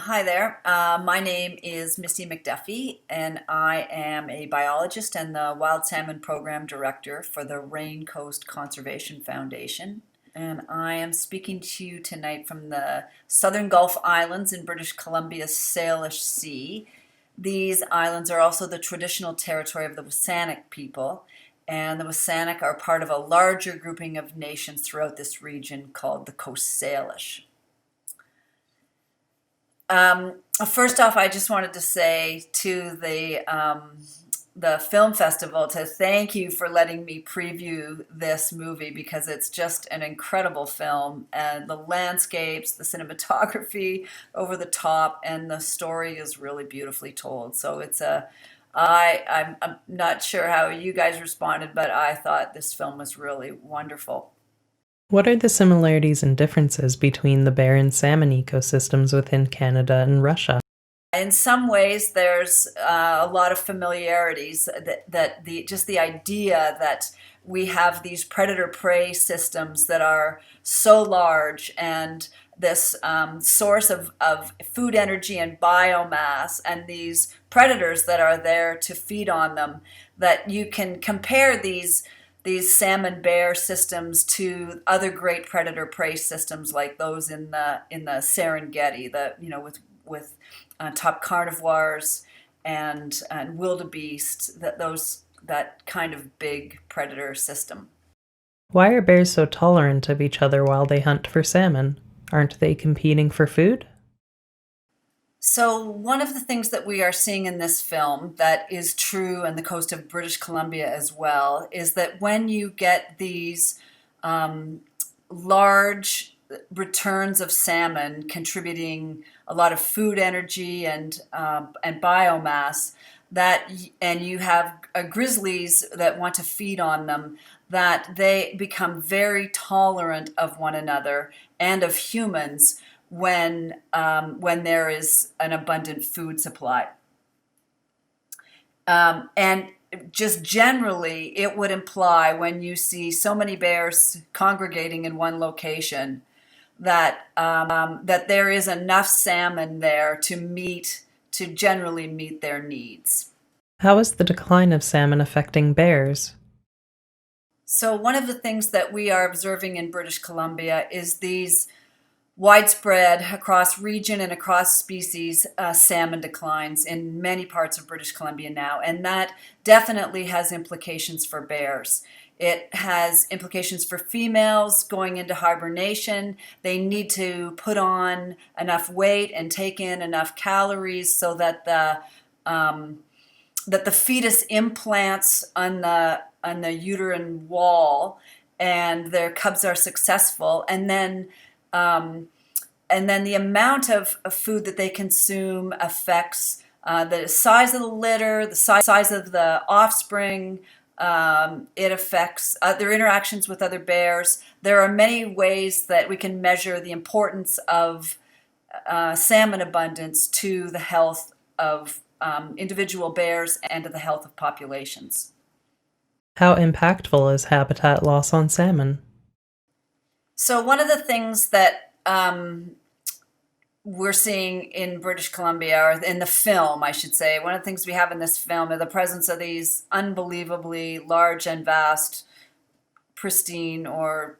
Hi there. My name is Misty Macduffee, and I am a biologist and the Wild Salmon Program Director for the Raincoast Conservation Foundation. And I am speaking to you tonight from the Southern Gulf Islands in British Columbia's Salish Sea. These islands are also the traditional territory of the Wasanic people, and the Wasanic are part of a larger grouping of nations throughout this region called the Coast Salish. First off, I just wanted to say to the film festival to thank you for letting me preview this movie because it's just an incredible film, and the landscapes, the cinematography over the top, and the story is really beautifully told. So I'm not sure how you guys responded, but I thought this film was really wonderful. What are the similarities and differences between the bear and salmon ecosystems within Canada and Russia? In some ways, there's a lot of familiarities that the idea that we have these predator prey systems that are so large, and this source of food energy and biomass, and these predators that are there to feed on them, that you can compare these salmon bear systems to other great predator prey systems like those in the Serengeti, with top carnivores and wildebeest, that kind of big predator system. Why are bears so tolerant of each other while they hunt for salmon? Aren't they competing for food? So one of the things that we are seeing in this film that is true on the coast of British Columbia as well is that when you get these large returns of salmon contributing a lot of food energy and biomass, and you have grizzlies that want to feed on them, that they become very tolerant of one another and of humans when there is an abundant food supply. And just generally, it would imply when you see so many bears congregating in one location that there is enough salmon there to generally meet their needs. How is the decline of salmon affecting bears? So one of the things that we are observing in British Columbia is these widespread across region and across species salmon declines in many parts of British Columbia now, and that definitely has implications for bears. It has implications for females going into hibernation. They need to put on enough weight and take in enough calories so that the fetus implants on the uterine wall, and their cubs are successful, um, and then the amount of food that they consume affects the size of the litter, the size of the offspring. It affects their interactions with other bears. There are many ways that we can measure the importance of salmon abundance to the health of individual bears and to the health of populations. How impactful is habitat loss on salmon? So one of the things that we're seeing in British Columbia, or in the film, I should say, one of the things we have in this film are the presence of these unbelievably large and vast, pristine, or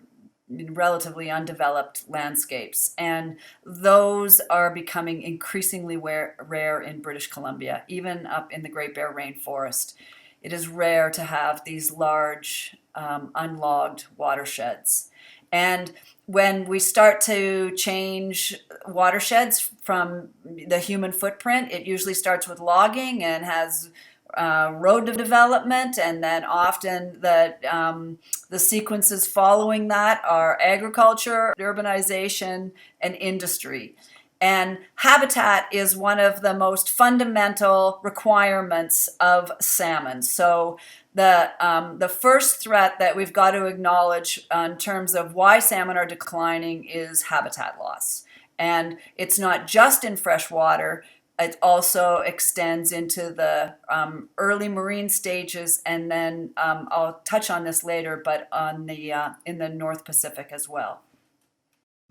relatively undeveloped landscapes. And those are becoming increasingly rare in British Columbia, even up in the Great Bear Rainforest. It is rare to have these large, unlogged watersheds. And when we start to change watersheds from the human footprint, it usually starts with logging and has road development, and then often the sequences following that are agriculture, urbanization, and industry. And habitat is one of the most fundamental requirements of salmon. So the first threat that we've got to acknowledge in terms of why salmon are declining is habitat loss. And it's not just in freshwater. It also extends into the early marine stages, and then I'll touch on this later, but in the North Pacific as well.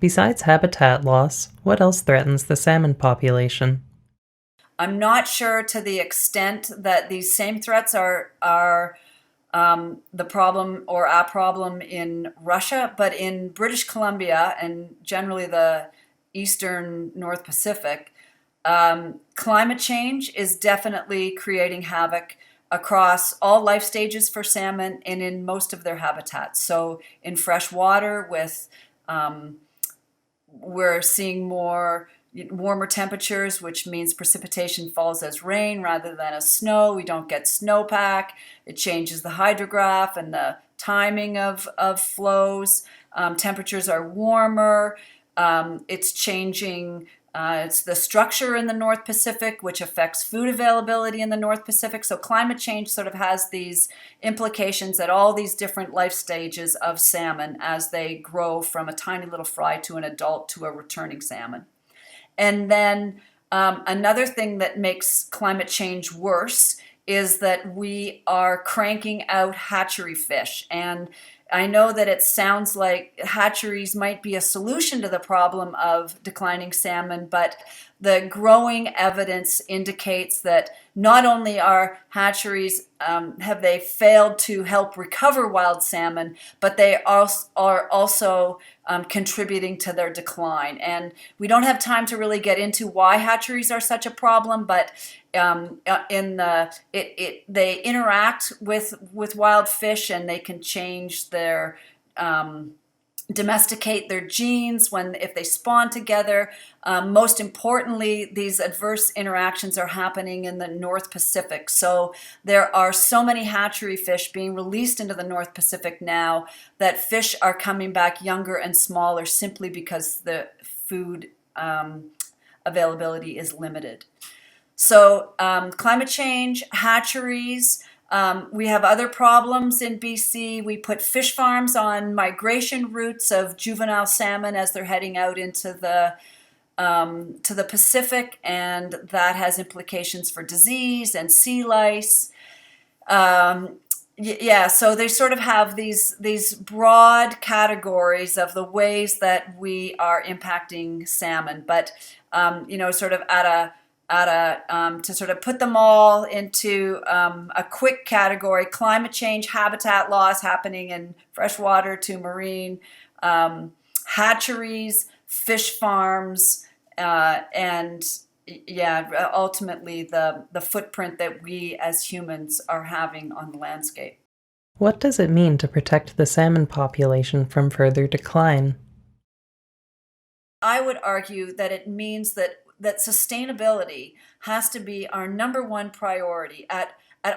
Besides habitat loss, what else threatens the salmon population? I'm not sure to the extent that these same threats are the problem or a problem in Russia, but in British Columbia and generally the eastern North Pacific, climate change is definitely creating havoc across all life stages for salmon and in most of their habitats. So in fresh water, we're seeing more warmer temperatures, which means precipitation falls as rain rather than as snow. We don't get snowpack. It changes the hydrograph and the timing of flows. Temperatures are warmer. It's changing. It's the structure in the North Pacific, which affects food availability in the North Pacific. So climate change sort of has these implications at all these different life stages of salmon as they grow from a tiny little fry to an adult to a returning salmon. And then another thing that makes climate change worse is that we are cranking out hatchery fish. And I know that it sounds like hatcheries might be a solution to the problem of declining salmon, but the growing evidence indicates that not only are hatcheries, have they failed to help recover wild salmon, but they are also contributing to their decline. And we don't have time to really get into why hatcheries are such a problem, but they interact with wild fish, and they can change their domesticate their genes if they spawn together. Most importantly, these adverse interactions are happening in the North Pacific. So there are so many hatchery fish being released into the North Pacific now that fish are coming back younger and smaller simply because the food availability is limited. So climate change, hatcheries. We have other problems in BC. We put fish farms on migration routes of juvenile salmon as they're heading out into the to the Pacific, and that has implications for disease and sea lice. Yeah, so they sort of have these broad categories of the ways that we are impacting salmon, but sort of to sort of put them all into a quick category: climate change, habitat loss happening in freshwater to marine, hatcheries, fish farms, and yeah, ultimately the footprint that we as humans are having on the landscape. What does it mean to protect the salmon population from further decline? I would argue that it means that sustainability has to be our number one priority at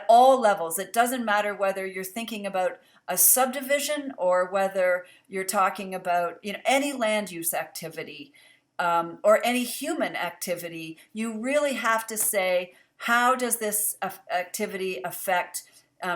all levels. It doesn't matter whether you're thinking about a subdivision or whether you're talking about any land use activity or any human activity. You really have to say, how does this activity affect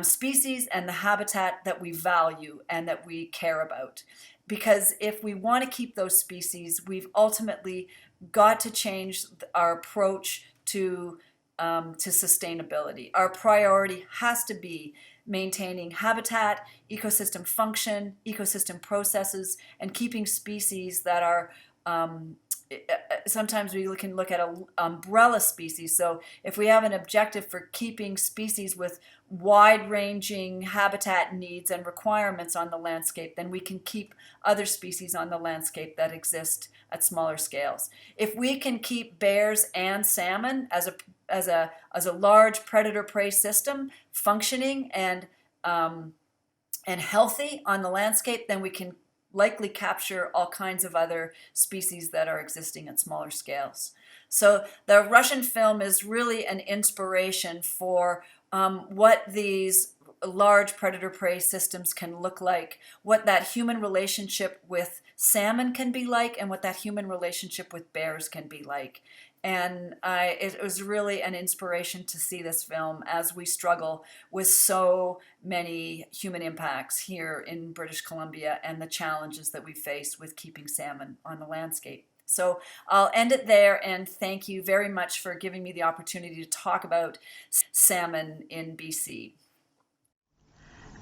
species and the habitat that we value and that we care about? Because if we want to keep those species, we've ultimately got to change our approach to sustainability. Our priority has to be maintaining habitat, ecosystem function, ecosystem processes, and keeping species that are sometimes we can look at an umbrella species. So if we have an objective for keeping species with wide-ranging habitat needs and requirements on the landscape, then we can keep other species on the landscape that exist at smaller scales. If we can keep bears and salmon as a large predator-prey system functioning and healthy on the landscape, then we can likely capture all kinds of other species that are existing at smaller scales. So the Russian film is really an inspiration for what these large predator-prey systems can look like, what that human relationship with salmon can be like, and what that human relationship with bears can be like. And it was really an inspiration to see this film as we struggle with so many human impacts here in British Columbia and the challenges that we face with keeping salmon on the landscape. So I'll end it there, and thank you very much for giving me the opportunity to talk about salmon in BC.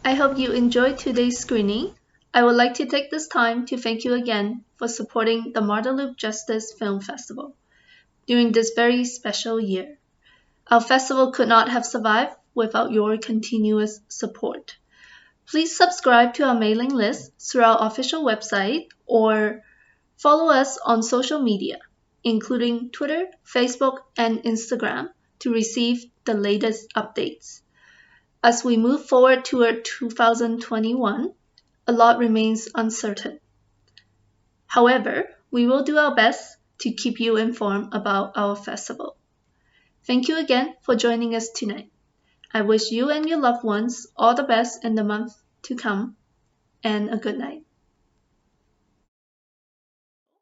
I hope you enjoyed today's screening. I would like to take this time to thank you again for supporting the Marteloup Justice Film Festival during this very special year. Our festival could not have survived without your continuous support. Please subscribe to our mailing list through our official website or follow us on social media, including Twitter, Facebook, and Instagram, to receive the latest updates. As we move forward toward 2021, a lot remains uncertain. However, we will do our best to keep you informed about our festival. Thank you again for joining us tonight. I wish you and your loved ones all the best in the month to come, and a good night.